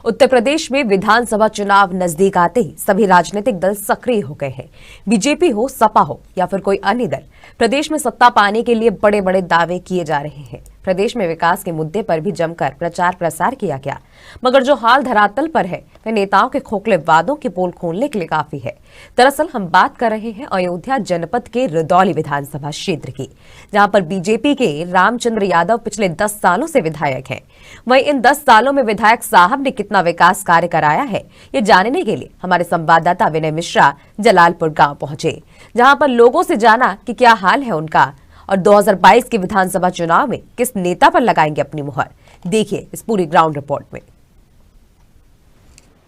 उत्तर प्रदेश में विधानसभा चुनाव नजदीक आते ही सभी राजनीतिक दल सक्रिय हो गए हैं। बीजेपी हो, सपा हो या फिर कोई अन्य दल, प्रदेश में सत्ता पाने के लिए बड़े बड़े दावे किए जा रहे हैं। प्रदेश में विकास के मुद्दे पर भी जमकर प्रचार प्रसार किया गया, मगर जो हाल धरातल पर है वह नेताओं के खोखले वादों की पोल खोलने के लिए काफी है। दरअसल हम बात कर रहे हैं अयोध्या जनपद के रुदौली विधानसभा क्षेत्र की, जहां पर बीजेपी के रामचंद्र यादव पिछले 10 सालों से विधायक हैं। वहीं इन 10 सालों में विधायक साहब ने कितना विकास कार्य कराया है, ये जानने के लिए हमारे संवाददाता विनय मिश्रा जलालपुर गांव पहुंचे, जहां पर लोगों से जाना कि क्या हाल है उनका और 2022 के विधानसभा चुनाव में किस नेता पर लगाएंगे अपनी मुहर। देखिए इस पूरी ग्राउंड रिपोर्ट में।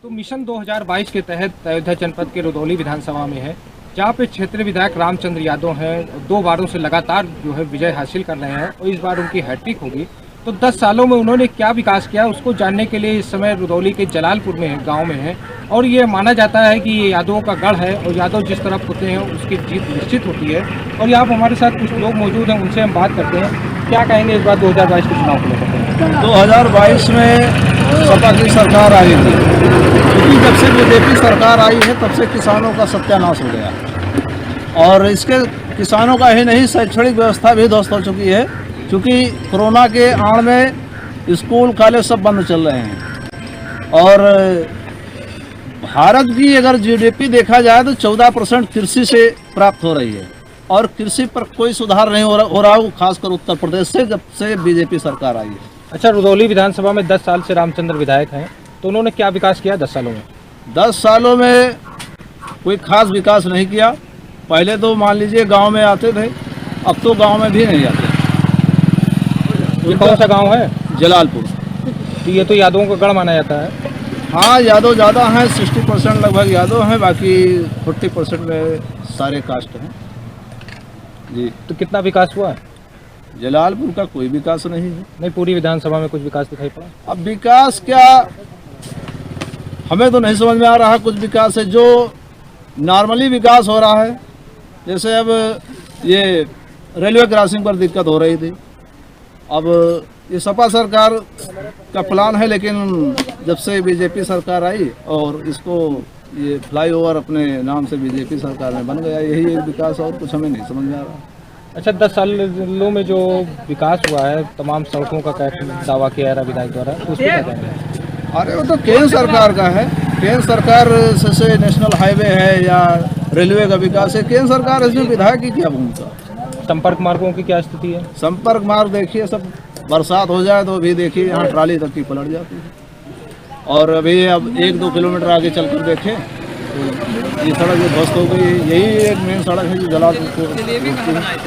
तो मिशन 2022 के तहत अयोध्या जनपद के रुदौली विधानसभा में है, जहाँ पे क्षेत्रीय विधायक रामचंद्र यादव हैं। 2 बारों से लगातार जो है विजय हासिल कर रहे हैं और इस बार उनकी हैट्रिक होगी। तो 10 सालों में उन्होंने क्या विकास किया, उसको जानने के लिए इस समय रुदौली के जलालपुर में है, गाँव में है। और ये माना जाता है कि ये यादवों का गढ़ है और यादव जिस तरफ होते हैं उसकी जीत निश्चित होती है। और यहाँ पर हमारे साथ कुछ लोग मौजूद हैं, उनसे हम बात करते हैं। क्या कहेंगे इस बार 2022 के चुनाव को लेकर? 2022 में सपा की सरकार आई थी, क्योंकि जब से बीजेपी सरकार आई है तब से किसानों का सत्यानाश हो गया और इसके किसानों का ही नहीं, शैक्षणिक व्यवस्था भी ध्वस्त हो चुकी है, क्योंकि कोरोना के आड़ में स्कूल कॉलेज सब बंद चल रहे हैं। और भारत की अगर जीडीपी देखा जाए तो 14% कृषि से प्राप्त हो रही है और कृषि पर कोई सुधार नहीं हो रहा है, खासकर उत्तर प्रदेश से जब से बीजेपी सरकार आई है। अच्छा, रुदौली विधानसभा में 10 साल से रामचंद्र विधायक हैं, तो उन्होंने क्या विकास किया 10 सालों में? 10 सालों में कोई खास विकास नहीं किया। पहले तो मान लीजिए गांव में आते थे, अब तो गांव में भी नहीं आते। ये कौन सा गांव है? जलालपुर। तो ये तो यादवों का गढ़ माना जाता है। हाँ, यादव ज़्यादा हैं, 60% लगभग यादव हैं, बाकी 40% में सारे कास्ट हैं जी। तो कितना विकास हुआ? जलालपुर का कोई विकास नहीं है। नहीं, पूरी विधानसभा में कुछ विकास दिखाई पड़ा? अब विकास क्या, हमें तो नहीं समझ में आ रहा कुछ विकास है। जो नॉर्मली विकास हो रहा है, जैसे अब ये रेलवे क्रॉसिंग पर दिक्कत हो रही थी, अब ये सपा सरकार का प्लान है, लेकिन जब से बीजेपी सरकार आई और इसको ये फ्लाईओवर अपने नाम से बीजेपी सरकार में बन गया, यही एक विकास, और कुछ हमें नहीं समझ में आ रहा। अच्छा, 10 सालों में जो विकास हुआ है, तमाम सड़कों का दावा किया जा रहा विधायक द्वारा, उस पर क्या कहेंगे? अरे वो तो केंद्र सरकार का है, केंद्र सरकार से नेशनल हाईवे है या रेलवे का विकास है, केंद्र सरकार इसमें विधायक की क्या भूमिका। संपर्क मार्गों की क्या स्थिति है? संपर्क मार्ग देखिए, सब बरसात हो जाए तो भी देखिए यहाँ ट्राली तक की पलट जाती है। और अभी अब 1-2 किलोमीटर आगे चलकर देखें तो ये सड़क जो ध्वस्त हो गई, यही एक मेन सड़क है जो जलालपुर को।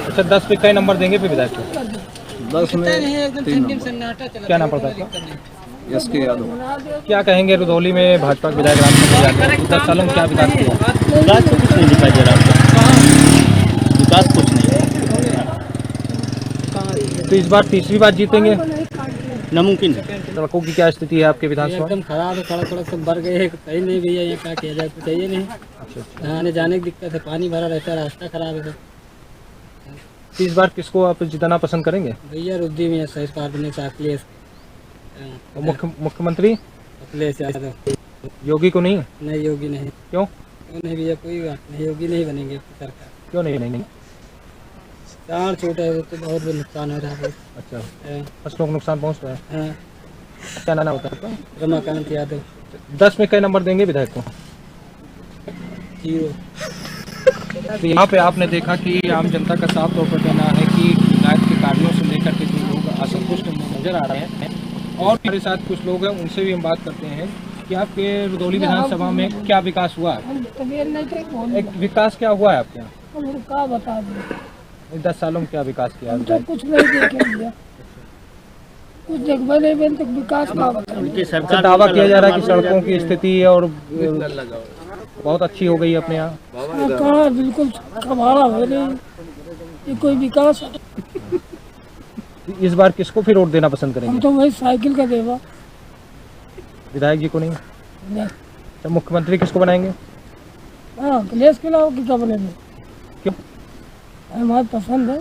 अच्छा, 10 पे कई नंबर देंगे फिर विधायक को? 10 में 3 नंबर। क्या नाम पड़ता है? SK यादव। क्या कहेंगे रुदौली में भाजपा के विधायक रामचंद्र यादव 10 सालों में क्या विकास किया? विकास तो कुछ नहीं दिखाई दे रहा, विकास कुछ नहीं। तो इस बार तीसरी बार जीतेंगे? नामुमकिन है। सड़कों की क्या स्थिति है आपके विधानसभा? एकदम खराब है, सड़क सब भर गए हैं, कहीं नहीं भैया, ये क्या किया जाए, कुछ चाहिए नहीं। यहाँ आने जाने की दिक्कत है, पानी भरा रहता है, रास्ता खराब है। तो इस बार किसको आप जिताना पसंद करेंगे? भैया रुद्दी में सही पार्टी अखिलेश। और मुख्यमंत्री? अखिलेश यादव। योगी को नहीं? नहीं, योगी नहीं। क्यों? नहीं भैया, कोई बात नहीं, योगी नहीं बनेंगे सरकार। क्यों नहीं बनेंगे? चार छोटा है तो बहुत नुकसान हो रहा है। अच्छा, फसलों को नुकसान पहुँच रहा है। हाँ। क्या नाम होता है? रमाकांत यादव। 10 में कई नंबर देंगे विधायक को? 0। तो यहाँ पे आपने देखा कि आम जनता का साफ तौर पर कहना है कि विधायक के कार्यों से लेकर के जो लोग असंतुष्ट नजर आ रहे हैं। और हमारे साथ कुछ लोग हैं, उनसे भी हम बात करते हैं कि आपके रुदौली विधानसभा में क्या विकास हुआ है? एक विकास क्या हुआ है आपके यहाँ? क्या बता दें, 10 सालों में क्या विकास किया? हम तो कुछ नहीं देखे भैया, कुछ देखबे नहीं बन तक विकास का बता। दावा किया जा रहा है कि सड़कों की स्थिति और बहुत अच्छी हो गई अपने यहाँ। कहाँ, बिल्कुल कबाड़ा हो नहीं, ये कोई विकास है? इस बार किसको फिर वोट देना पसंद करेंगे? हम तो वही साइकिल का देवा। विधायक जी को नहीं? नहीं। तो मुख्यमंत्री किसको बनाएंगे? हाँ, अखिलेश के अलावा किसका बनेंगे? क्यों? हमारी पसंद है।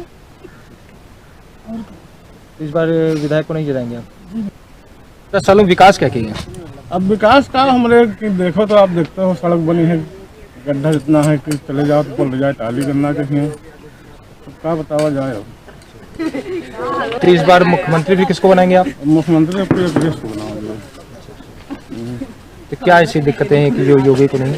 और इस बार विधायक को नहीं जिताएंगे आप? 10 सालों में विकास क्या किया? अब विकास का हमारे कि देखो तो आप देखते हो सड़क बनी है, गड्ढा इतना है कि चले जाओ तो पलट जाए, टाली करना कहीं है, तो क्या बतावा जाए। अब तो इस बार मुख्यमंत्री भी किसको बनाएंगे आप? मुख्यमंत्री अपने अखिलेश को बनाओगे। तो क्या ऐसी दिक्कतें हैं कि जो योगी को नहीं?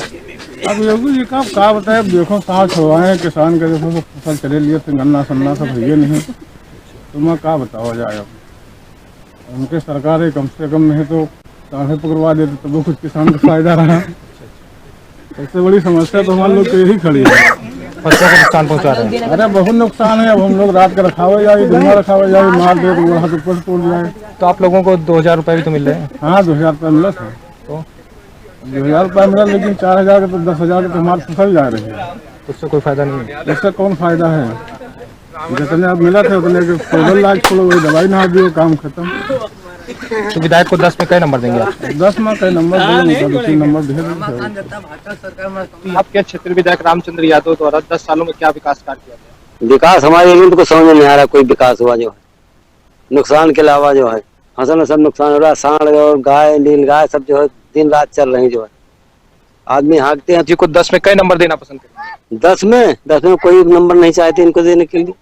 अब योगी जी का क्या बताए, अब देखो कहाँ छुड़वाए किसान के, देखो सब फसल चले लिए थे, गन्ना सन्ना सब है नहीं, तो मैं क्या बतावा जाए। अब उनके सरकार है, कम से कम नहीं तो काहे पकड़वा देते तो वो कुछ किसान को फायदा रहा। सबसे बड़ी समस्या तो हमारे लोग को यही खड़ी है, फसलों को नुकसान पहुंचा रहे हैं। अरे बहुत नुकसान है। अब हम लोग रात का रखावे जाए, दिन में रखावे जाए, मार दे तो वो हाथ ऊपर तोड़ जाए। तो आप लोगों को 2000 रुपये भी तो मिल रहे हैं? हाँ 2000 रुपये मिला था, तो 2000 रुपये मिला, लेकिन 4000 के तो 10,000 के तो हमारे फसल जा रही है। उससे कोई फायदा नहीं है। इससे कौन फायदा है? जितने अब मिला थे उतने के 15 लाख छोड़ो, वही दवाई ना दिए, काम खत्म। तो विधायक को 10 में कई नंबर देंगे आप? 10 में कई नंबर देंगे, 2-3 नंबर दे देंगे। आपके क्षेत्र विधायक रामचंद्र यादव द्वारा 10 सालों में क्या विकास कार्य किया गया? विकास हमारे एरिया में तो समझ में नहीं आ रहा, कोई विकास हुआ जो है, नुकसान के अलावा जो है, फसल में सब नुकसान हो रहा है। सांड और गाय, नील गाय सब जो है दिन रात चल रही जो है, आदमी हाँकते हैं। जी को 10 में कई नंबर देना पसंद करेंगे? 10 में कोई नंबर नहीं चाहते इनको देने के लिए।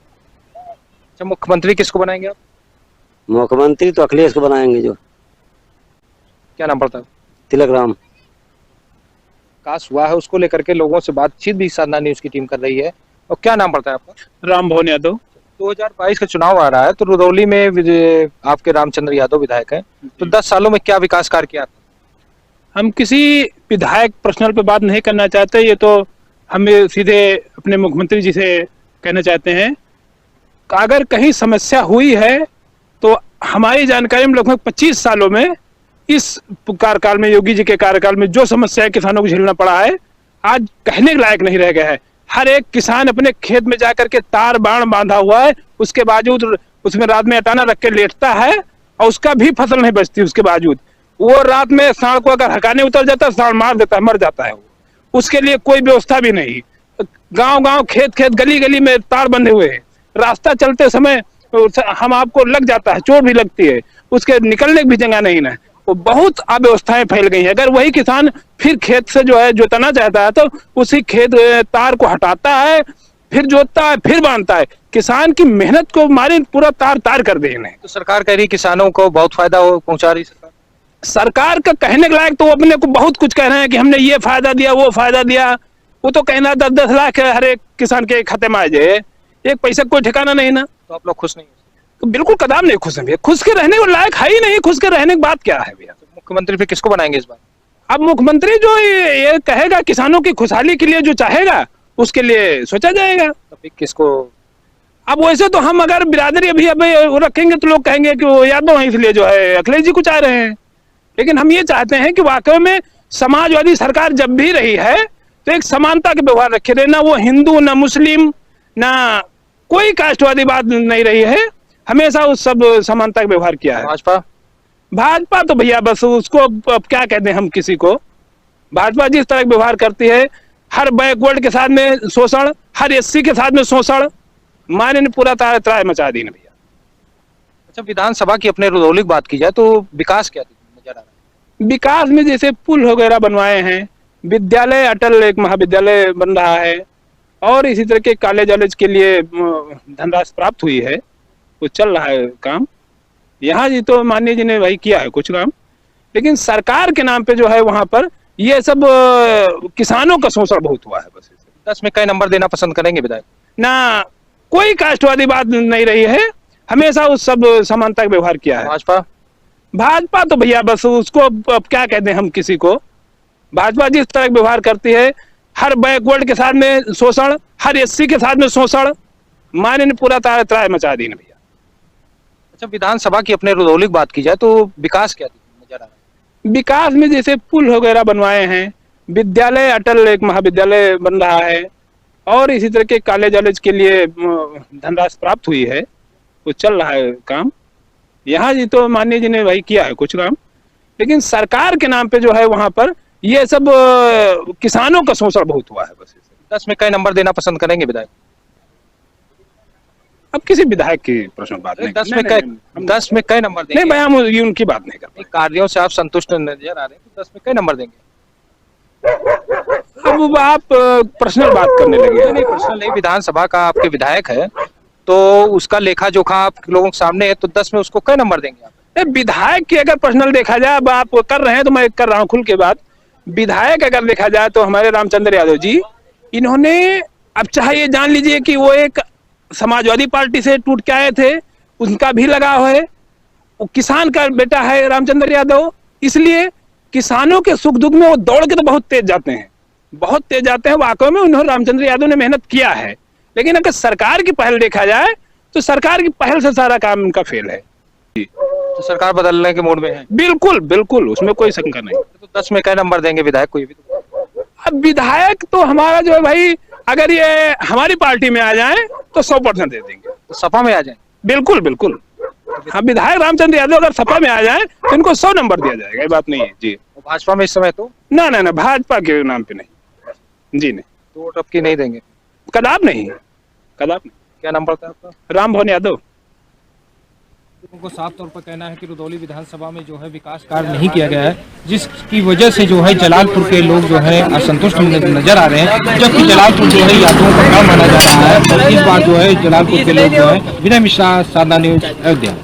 अच्छा, मुख्यमंत्री किसको बनाएंगे आप? मुख्यमंत्री तो अखिलेश को बनाएंगे। जो क्या नाम पड़ता है? तिलक राम। विकास हुआ है उसको लेकर के लोगों से बातचीत भी साधना न्यूज की टीम कर रही है। और क्या नाम पड़ता है आपका? राम भवन यादव। 2022 का चुनाव आ रहा है, तो रुदौली में आपके रामचंद्र यादव विधायक हैं, तो 10 सालों में क्या विकास कार्य किया? हम किसी विधायक पर्सनल पे बात नहीं करना चाहते, ये तो हम सीधे अपने मुख्यमंत्री जी से कहना चाहते हैं। अगर कहीं समस्या हुई है तो हमारी जानकारी में लगभग 25 सालों में इस कार्यकाल में, योगी जी के कार्यकाल में जो समस्या किसानों को झेलना पड़ा है, आज कहने के लायक नहीं रह गया है। हर एक किसान अपने खेत में जाकर के तार बाण बांधा हुआ है, उसके बावजूद उसमें रात में अटाना रख के लेटता है और उसका भी फसल नहीं बचती। उसके बावजूद वो रात में सांड को अगर हकाने उतर जाता है, सांड मार देता है, मर जाता है वो। उसके लिए कोई व्यवस्था भी नहीं। गांव-गांव, खेत-खेत, गली-गली में तार बंधे हुए हैं। रास्ता चलते समय हम आपको लग जाता है, चोट भी लगती है, उसके निकलने की भी जगह नहीं है। वो बहुत अव्यवस्थाएं फैल गई हैं। अगर वही किसान फिर खेत से जो है जोतना चाहता है तो उसी खेत तार को हटाता है, फिर जोतता है, फिर बांधता है। किसान की मेहनत को मारे पूरा तार कर दे इन्हें। तो सरकार कह रही है किसानों को बहुत फायदा पहुंचा रही है। सरकार का कहने के लायक तो वो अपने को बहुत कुछ कह रहे हैं कि हमने ये फायदा दिया, वो फायदा दिया। वो तो कहना 10-10 लाख हर एक किसान के खाते में आ जाए, एक पैसा कोई ठिकाना नहीं ना। तो आप लोग खुश नहीं? तो बिल्कुल कदम नहीं खुश है भैया। खुश के रहने को लायक है ही नहीं। खुश के रहने की बात क्या है भैया? तो मुख्यमंत्री फिर किसको बनाएंगे इस बार? अब मुख्यमंत्री जो ये कहेगा किसानों की खुशहाली के लिए जो चाहेगा उसके लिए सोचा जाएगा। तो फिर किसको? अब वैसे तो हम अगर बिरादरी अभी रखेंगे तो लोग कहेंगे कि वो यादव हैं, इसलिए जो है अखिलेश जी को चाह रहे हैं। लेकिन हम ये चाहते हैं कि वाकई में समाजवादी सरकार जब भी रही है तो एक समानता के व्यवहार रखे रहे। ना वो हिंदू, ना मुस्लिम, ना कोई कास्टवादी बात नहीं रही है। हमेशा उस सब समानता का व्यवहार किया है। भाजपा तो भैया बस उसको अब क्या कहते हैं हम किसी को। भाजपा जिस तरह का व्यवहार करती है, हर बैकवर्ड के साथ में शोषण, हर एससी के साथ में शोषण, मारे ने पूरा त्राय मचा दी ना भैया। अच्छा, विधानसभा की अपने रुदौली की बात की जाए तो विकास क्या नजर आ रहा है? विकास में जैसे पुल वगैरह बनवाए हैं, विद्यालय, अटल एक महाविद्यालय बन रहा है, और इसी तरह के कॉलेज के लिए धनराशि प्राप्त हुई है, वो चल रहा है काम। यहाँ जी तो माननीय जी ने भाई किया है कुछ काम, लेकिन सरकार के नाम पे जो है वहां पर ये सब किसानों का शोषण बहुत हुआ है। बस 10 में कई नंबर देना पसंद करेंगे विधायक? ना कोई कास्टवादी बात नहीं रही है। हमेशा उस सब समानता का व्यवहार किया है। भाजपा तो भैया बस उसको अब क्या कहते हैं हम किसी को। भाजपा जिस तरह का व्यवहार करती है, हर बैकवर्ड के साथ में शोषण, हर एससी के साथ में शोषण, मारे ने पूरा त्राय मचा दी ना भैया। अच्छा, विधानसभा की अपने रुदौली की बात की जाए तो विकास क्या नजर आ रहा है? विकास में जैसे पुल वगैरह बनवाए हैं, विद्यालय, अटल एक महाविद्यालय बन रहा है, और इसी तरह के कॉलेज के लिए धनराशि प्राप्त हुई है, वो चल रहा है काम। यहाँ जी तो माननीय जी ने भाई किया है कुछ काम, लेकिन सरकार के नाम पे जो है वहां पर ये सब किसानों का शोषण बहुत हुआ है। बस 10 में कई नंबर देना पसंद करेंगे विधायक? अब किसी विधायक की प्रश्न बात नहीं 10 में कई 10 में कई नंबर देंगे? नहीं भाई, हम ये उनकी बात नहीं करते। कार्यों से आप संतुष्ट नजर आ रहे हैं, तो 10 में कई नंबर देंगे? अब आप पर्सनल बात करने लगे। नहीं, प्रश्न नहीं, विधानसभा का आपके विधायक है तो उसका लेखा जोखा आप लोगों के सामने है, तो 10 में उसको कई नंबर देंगे आप? विधायक की अगर पर्सनल देखा जाए, अब आप कर रहे हैं तो मैं कर रहा हूँ खुल के बात। विधायक अगर देखा जाए तो हमारे रामचंद्र यादव जी, इन्होंने, अब चाहे ये जान लीजिए कि वो एक समाजवादी पार्टी से टूट के आए थे, उनका भी लगाव है, वो किसान का बेटा है रामचंद्र यादव, इसलिए किसानों के सुख दुख में वो दौड़ के तो बहुत तेज जाते हैं, बहुत तेज जाते हैं। वाकई में उन्होंने, रामचंद्र यादव ने मेहनत किया है, लेकिन अगर सरकार की पहल देखा जाए तो सरकार की पहल से सारा काम उनका फेल है। तो सरकार बदलने के मूड में है? बिल्कुल बिल्कुल, उसमें कोई शंका नहीं। तो 10 में कई नंबर देंगे विधायक को, ये भी तो? अब विधायक तो हमारा जो है भाई, अगर ये हमारी पार्टी में आ जाए तो 100% दे देंगे। तो सपा में आ जाए? बिल्कुल बिल्कुल, हाँ, विधायक रामचंद्र यादव अगर सपा में आ जाए तो इनको 100 नंबर दिया जाएगा, ये बात नहीं है जी। भाजपा में इस समय तो? ना ना ना, भाजपा के नाम पे नहीं जी, नहीं। तो वोट आपकी नहीं देंगे? कदाप नहीं, कदाप नहीं। क्या नाम पड़ता है आपका? राम भवन यादव। उनको साफ तौर पर कहना है कि रुदौली विधानसभा में जो है विकास कार्य नहीं किया गया है, जिसकी वजह से जो है जलालपुर के लोग जो है असंतुष्ट नजर आ रहे हैं, जबकि जलालपुर जो है यादवों का गाँव माना जा रहा है। और इस बार जो है जलालपुर के लोग जो है। विनय मिश्रा, साधना न्यूज, अयोध्या।